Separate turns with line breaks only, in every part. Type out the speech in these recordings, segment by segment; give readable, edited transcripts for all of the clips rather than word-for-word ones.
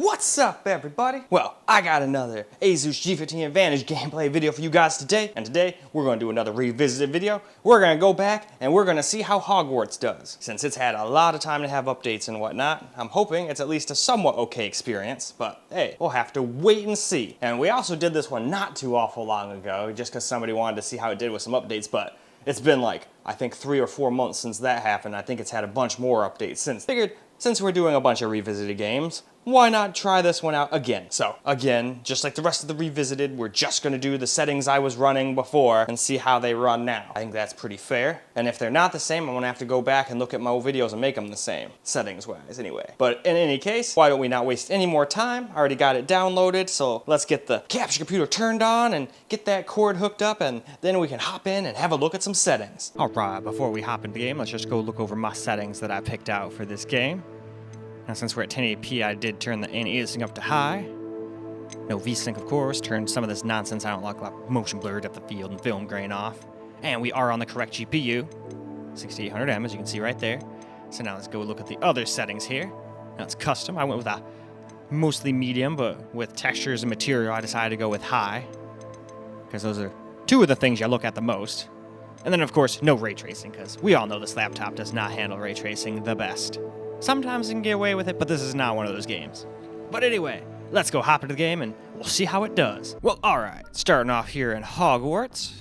What's up, everybody? Well, I got another Asus G15 Advantage gameplay video for you guys today, and today we're going to do another revisited video. We're going to go back and we're going to see how Hogwarts does. Since it's had a lot of time to have updates and whatnot, I'm hoping it's at least a somewhat okay experience, but hey, we'll have to wait and see. And we also did this one not too awful long ago, just because somebody wanted to see how it did with some updates, but it's been like, I think 3 or 4 months since that happened. I think it's had a bunch more updates since. Figured, since we're doing a bunch of revisited games, why not try this one out again? So, again, just like the rest of the revisited, we're just gonna do the settings I was running before and see how they run now. I think that's pretty fair. And if they're not the same, I'm gonna have to go back and look at my old videos and make them the same, settings-wise anyway. But in any case, why don't we not waste any more time? I already got it downloaded, so let's get the capture computer turned on and get that cord hooked up, and then we can hop in and have a look at some settings. Alright, before we hop into the game, let's just go look over my settings that I picked out for this game. Now, since we're at 1080p, I did turn the anti-aliasing up to high. No V-Sync, of course. Turned some of this nonsense I don't like motion blur, depth of field, and film grain off. And we are on the correct GPU, 6800M, as you can see right there. So now let's go look at the other settings here. Now it's custom. I went with a mostly medium, but with textures and material, I decided to go with high, because those are two of the things you look at the most. And then, of course, no ray tracing, because we all know this laptop does not handle ray tracing the best. Sometimes you can get away with it, but this is not one of those games. But anyway, let's go hop into the game and we'll see how it does. Well, alright, starting off here in Hogwarts.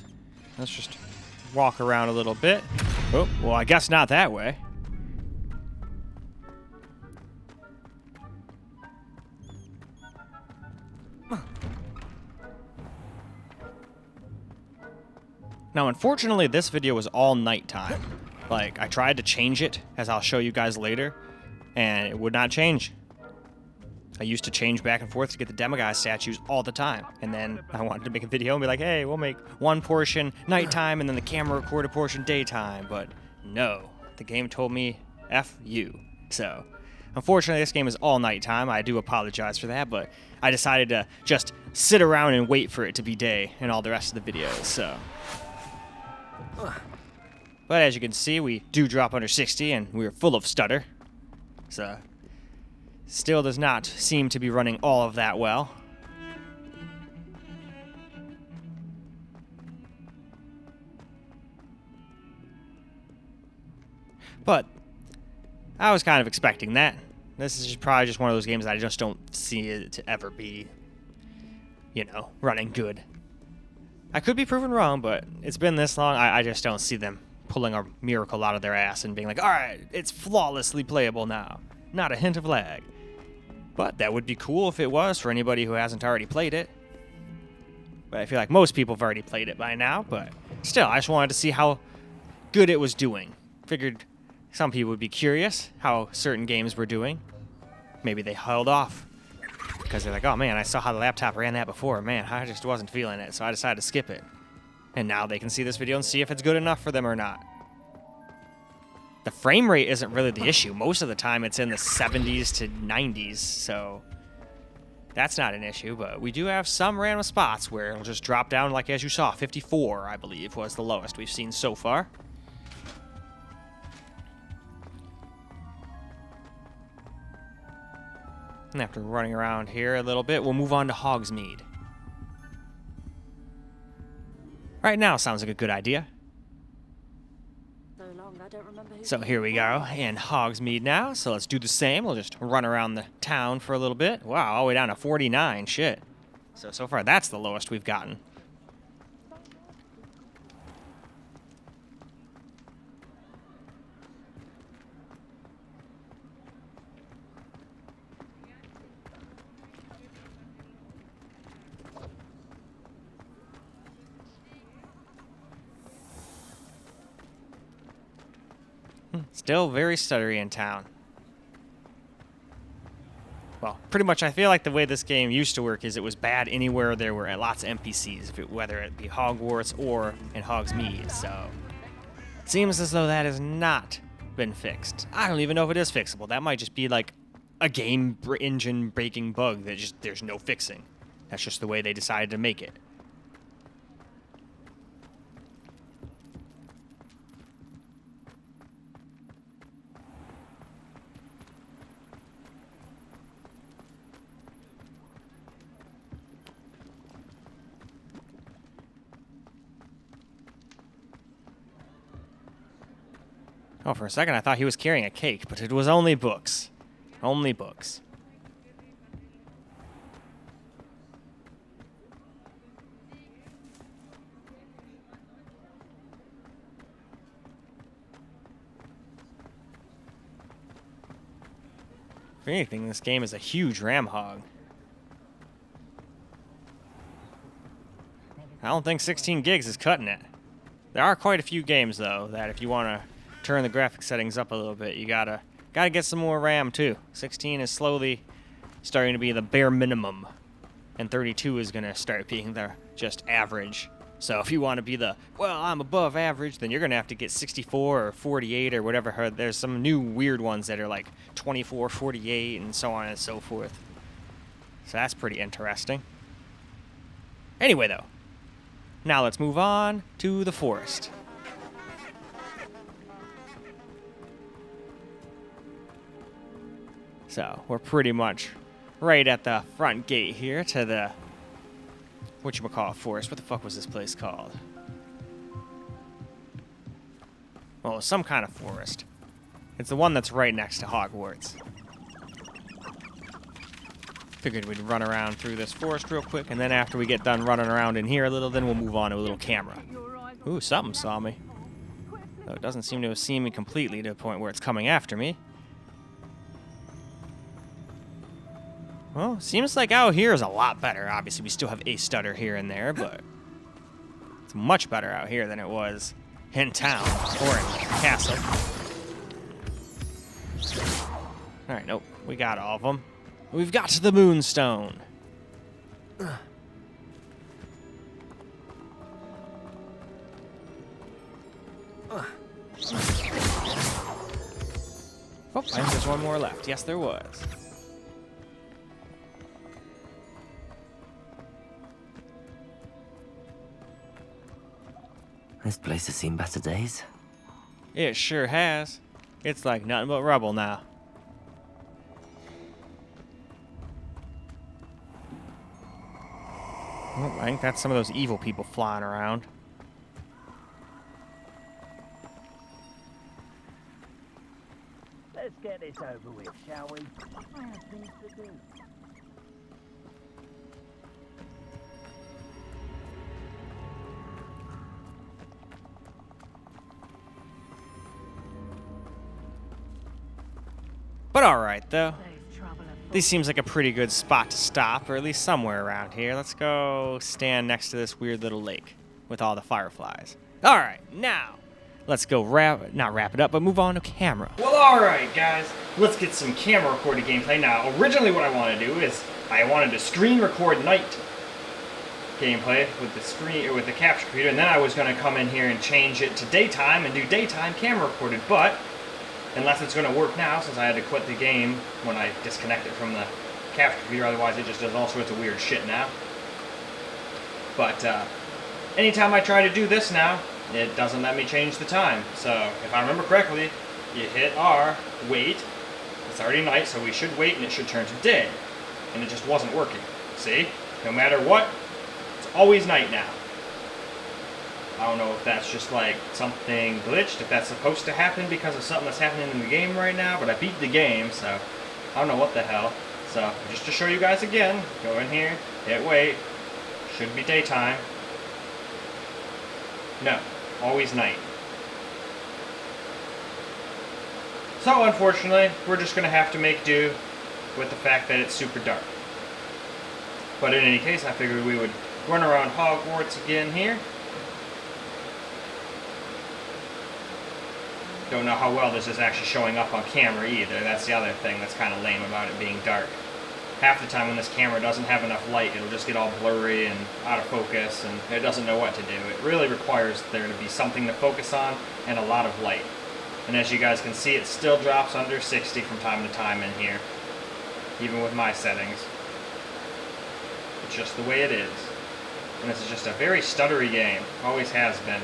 Let's just walk around a little bit. Oh, well, I guess not that way. Now, unfortunately, this video was all nighttime. Like, I tried to change it, as I'll show you guys later, and it would not change. I used to change back and forth to get the Demiguise statues all the time, and then I wanted to make a video and be like, hey, we'll make one portion nighttime and then the camera record a portion daytime, but no, the game told me F you. So, unfortunately, this game is all nighttime. I do apologize for that, but I decided to just sit around and wait for it to be day in all the rest of the videos, so. But as you can see, we do drop under 60, and we're full of stutter. So, still does not seem to be running all of that well. But, I was kind of expecting that. This is probably just one of those games that I just don't see it to ever be, you know, running good. I could be proven wrong, but it's been this long, I just don't see them pulling a miracle out of their ass and being like, alright, it's flawlessly playable now. Not a hint of lag. But that would be cool if it was for anybody who hasn't already played it. But I feel like most people have already played it by now, but still, I just wanted to see how good it was doing. Figured some people would be curious how certain games were doing. Maybe they held off because they're like, oh man, I saw how the laptop ran that before. Man, I just wasn't feeling it, so I decided to skip it. And now they can see this video and see if it's good enough for them or not. The frame rate isn't really the issue. Most of the time it's in the 70s to 90s, so that's not an issue. But we do have some random spots where it'll just drop down, like as you saw, 54, I believe, was the lowest we've seen so far. And after running around here a little bit, we'll move on to Hogsmeade. Right now sounds like a good idea. So here we go in Hogsmeade now. So let's do the same. We'll just run around the town for a little bit. Wow, all the way down to 49. Shit. So far that's the lowest we've gotten. Still very stuttery in town. Well, pretty much I feel like the way this game used to work is it was bad anywhere there were lots of NPCs, whether it be Hogwarts or in Hogsmeade, so it seems as though that has not been fixed. I don't even know if it is fixable. That might just be like a game engine breaking bug that just there's no fixing. That's just the way they decided to make it. Oh, for a second I thought he was carrying a cake, but it was only books. Only books. If anything, this game is a huge RAM hog. I don't think 16 gigs is cutting it. There are quite a few games, though, that if you want to turn the graphic settings up a little bit, you gotta get some more RAM, too. 16 is slowly starting to be the bare minimum, and 32 is going to start being the just average. So if you want to be the, well, I'm above average, then you're going to have to get 64 or 48 or whatever. There's some new weird ones that are like 24, 48, and so on and so forth. So that's pretty interesting. Anyway, though, now let's move on to the forest. So we're pretty much right at the front gate here to the whatchamacallit forest. What the fuck was this place called? Well, some kind of forest. It's the one that's right next to Hogwarts. Figured we'd run around through this forest real quick, and then after we get done running around in here a little, then we'll move on to a little camera. Ooh, something saw me. Though it doesn't seem to have seen me completely to the point where it's coming after me. Well, seems like out here is a lot better. Obviously, we still have a stutter here and there, but it's much better out here than it was in town or in the castle. All right, nope, we got all of them. We've got to the Moonstone. Oh, I think there's one more left. Yes, there was.
This place has seen better days.
It sure has. It's like nothing but rubble now. Oh, I think that's some of those evil people flying around.
Let's get this over with, shall we? I have things to do.
But alright, though. This seems like a pretty good spot to stop, or at least somewhere around here. Let's go stand next to this weird little lake with all the fireflies. Alright, now, let's go not wrap it up, but move on to camera. Well, alright, guys. Let's get some camera recorded gameplay. Now, originally what I want to do is, I wanted to screen record night gameplay with the screen, or with the capture computer, and then I was going to come in here and change it to daytime and do daytime camera recorded, but unless it's going to work now, since I had to quit the game when I disconnect it from the capture computer, otherwise it just does all sorts of weird shit now. But anytime I try to do this now, it doesn't let me change the time. So if I remember correctly, you hit R, wait, it's already night, so we should wait and it should turn to day. And it just wasn't working. See? No matter what, it's always night now. I don't know if that's just like something glitched, if that's supposed to happen because of something that's happening in the game right now, but I beat the game, so I don't know what the hell. So just to show you guys again, go in here, hit wait, should be daytime. No, always night. So unfortunately, we're just going to have to make do with the fact that it's super dark. But in any case, I figured we would run around Hogwarts again here. Don't know how well this is actually showing up on camera either. That's the other thing that's kind of lame about it being dark. Half the time when this camera doesn't have enough light, it'll just get all blurry and out of focus, and it doesn't know what to do. It really requires there to be something to focus on and a lot of light. And as you guys can see, it still drops under 60 from time to time in here, even with my settings. It's just the way it is. And this is just a very stuttery game. Always has been.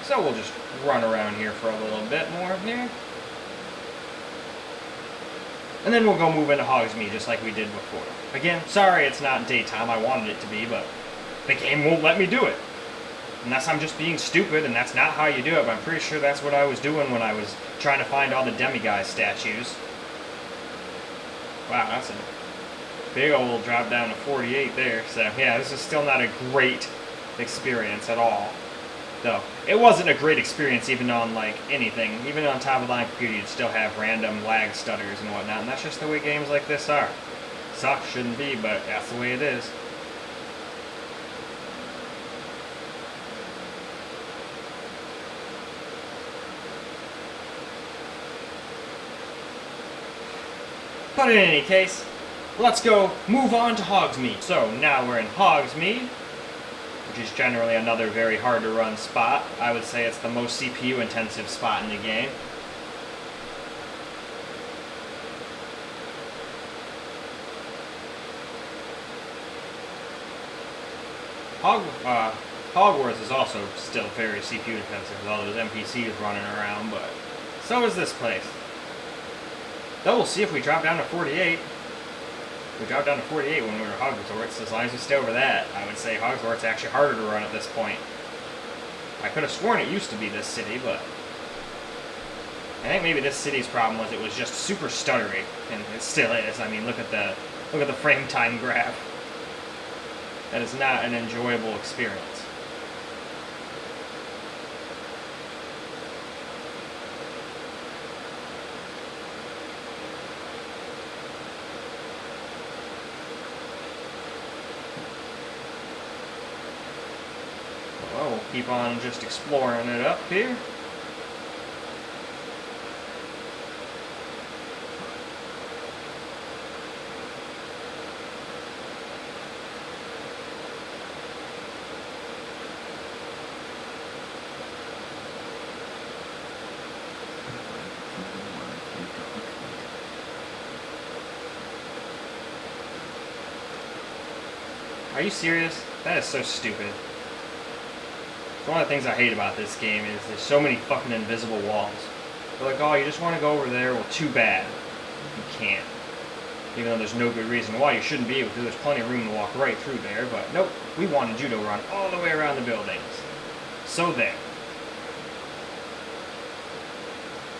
So we'll just run around here for a little bit more here. And then we'll go move into Hogsmeade just like we did before. Again, sorry it's not daytime. I wanted it to be, but the game won't let me do it. Unless I'm just being stupid, and that's not how you do it, but I'm pretty sure that's what I was doing when I was trying to find all the demiguise statues. Wow, that's a big old drop down to 48 there. So, yeah, this is still not a great experience at all. Though, it wasn't a great experience even on, like, anything. Even on top-of-the-line computer, you'd still have random lag stutters and whatnot, and that's just the way games like this are. Sucks, shouldn't be, but that's the way it is. But in any case, let's go move on to Hogsmeade. So now we're in Hogsmeade, which is generally another very hard to run spot. I would say it's the most CPU intensive spot in the game. Hogwarts is also still very CPU intensive with all those NPCs running around, but so is this place. Though we'll see if we drop down to 48. We dropped down to 48 when we were at Hogwarts. As long as we stay over that, I would say Hogwarts is actually harder to run at this point. I could have sworn it used to be this city, but I think maybe this city's problem was it was just super stuttery, and it still is. I mean, look at the frame time graph. That is not an enjoyable experience. Well, we'll keep on just exploring it up here. Are you serious? That is so stupid. One of the things I hate about this game is there's so many fucking invisible walls. They're like, oh, you just want to go over there? Well, too bad. You can't. Even though there's no good reason why you shouldn't be able to. There's plenty of room to walk right through there, but nope. We wanted you to run all the way around the buildings. So there.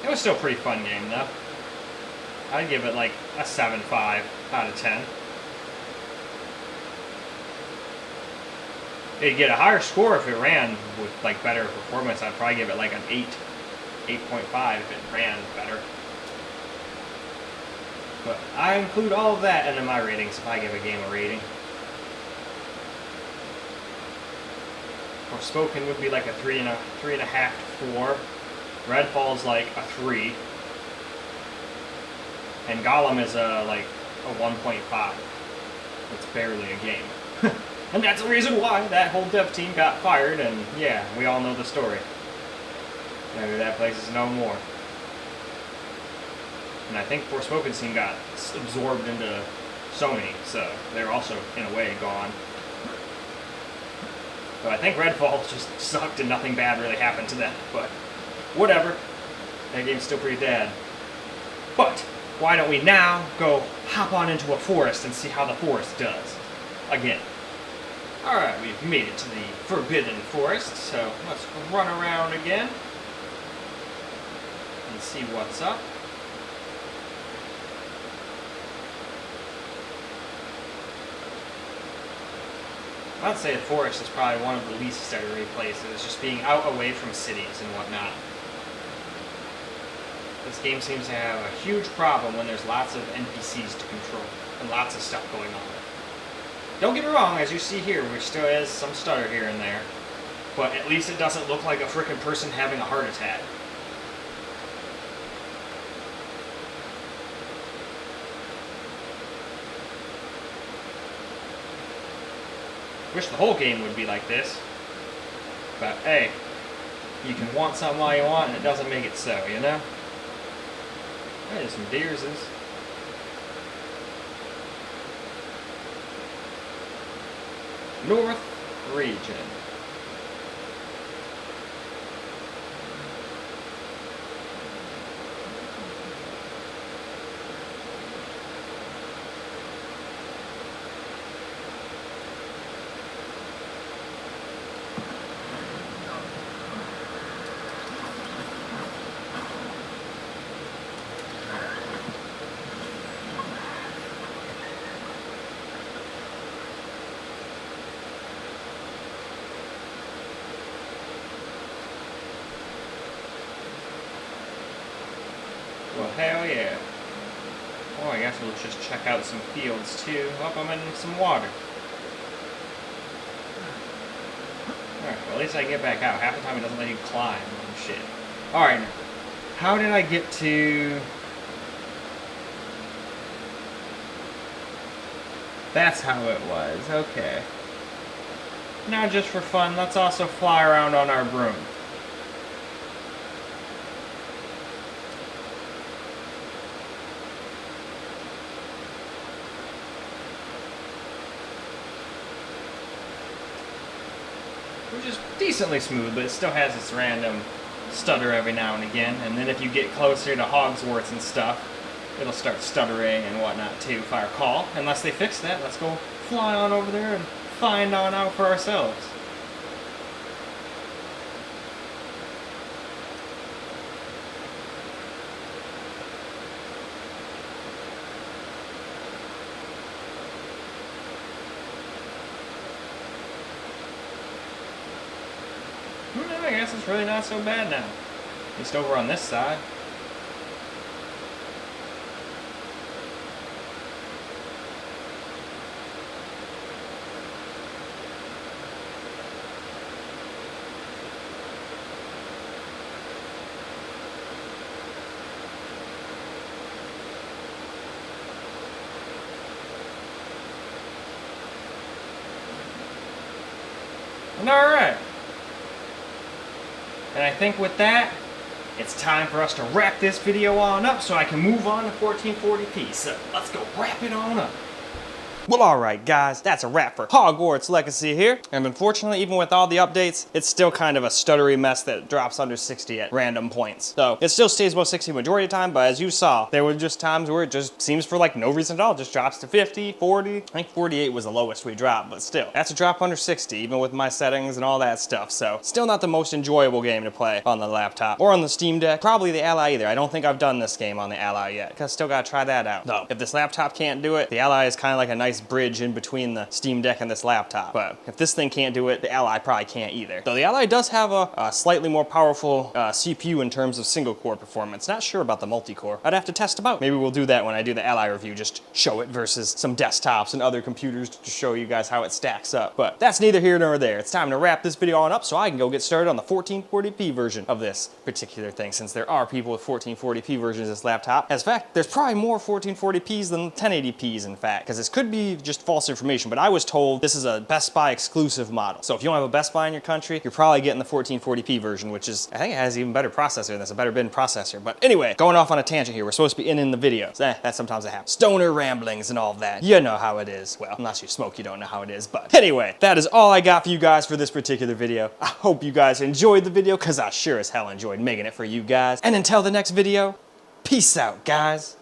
It was still a pretty fun game, though. I'd give it like a 7.5 out of 10. It'd get a higher score if it ran with like better performance. I'd probably give it like an 8, 8.5 if it ran better. But I include all of that into my ratings if I give a game a rating. Forspoken would be like a 3.5 to 4. Redfall's like a 3. And Gollum is like a 1.5. It's barely a game. And that's the reason why that whole dev team got fired, and yeah, we all know the story. Maybe that place is no more. And I think Forspoken team got absorbed into Sony, so they're also, in a way, gone. But I think Redfall just sucked and nothing bad really happened to them, but whatever. That game's still pretty dead. But why don't we now go hop on into a forest and see how the forest does? Again. Alright, we've made it to the Forbidden Forest, so let's run around again and see what's up. I'd say the forest is probably one of the least stuttery places, just being out away from cities and whatnot. This game seems to have a huge problem when there's lots of NPCs to control and lots of stuff going on. Don't get me wrong, as you see here, which still is some stutter here and there, but at least it doesn't look like a frickin' person having a heart attack. Wish the whole game would be like this, but hey, you can want something all you want and it doesn't make it so, you know? There's some deerses. North region. hell yeah. Oh, I guess we'll just check out some fields too. Oh, I'm in some water. Alright, well at least I can get back out. Half the time it doesn't let you climb and shit. Alright, now, how did I get to... That's how it was, okay. Now just for fun, let's also fly around on our broom. Which is decently smooth, but it still has this random stutter every now and again. And then if you get closer to Hogwarts and stuff, it'll start stuttering and whatnot too, if I recall. Unless they fix that, let's go fly on over there and find on out for ourselves. I guess it's really not so bad now. At least over on this side. And alright. And I think with that, it's time for us to wrap this video on up so I can move on to 1440p. So let's go wrap it on up. Well, alright guys, that's a wrap for Hogwarts Legacy here. And unfortunately, even with all the updates, it's still kind of a stuttery mess that drops under 60 at random points. So it still stays above 60 majority of the time, but as you saw, there were just times where it just seems for like no reason at all. It just drops to 50, 40. I think 48 was the lowest we dropped, but still. That's a drop under 60, even with my settings and all that stuff. So still not the most enjoyable game to play on the laptop or on the Steam Deck. Probably the Ally either. I don't think I've done this game on the Ally yet, because still gotta try that out. Though, if this laptop can't do it, the Ally is kind of like a nice bridge in between the Steam Deck and this laptop. But if this thing can't do it, the Ally probably can't either. Though the Ally does have a slightly more powerful CPU in terms of single core performance. Not sure about the multi-core. I'd have to test them out. Maybe we'll do that when I do the Ally review, just show it versus some desktops and other computers to show you guys how it stacks up. But that's neither here nor there. It's time to wrap this video on up so I can go get started on the 1440p version of this particular thing, since there are people with 1440p versions of this laptop. As a fact, there's probably more 1440p's than 1080p's in fact, because this could be just false information, but I was told this is a Best Buy exclusive model. So if you don't have a Best Buy in your country, you're probably getting the 1440p version, which is, I think it has even better processor than this, a better bin processor. But anyway, going off on a tangent here, we're supposed to be in the video. So, that sometimes happens. Stoner ramblings and all that. You know how it is. Well, unless you smoke, you don't know how it is. But anyway, that is all I got for you guys for this particular video. I hope you guys enjoyed the video, because I sure as hell enjoyed making it for you guys. And until the next video, peace out, guys.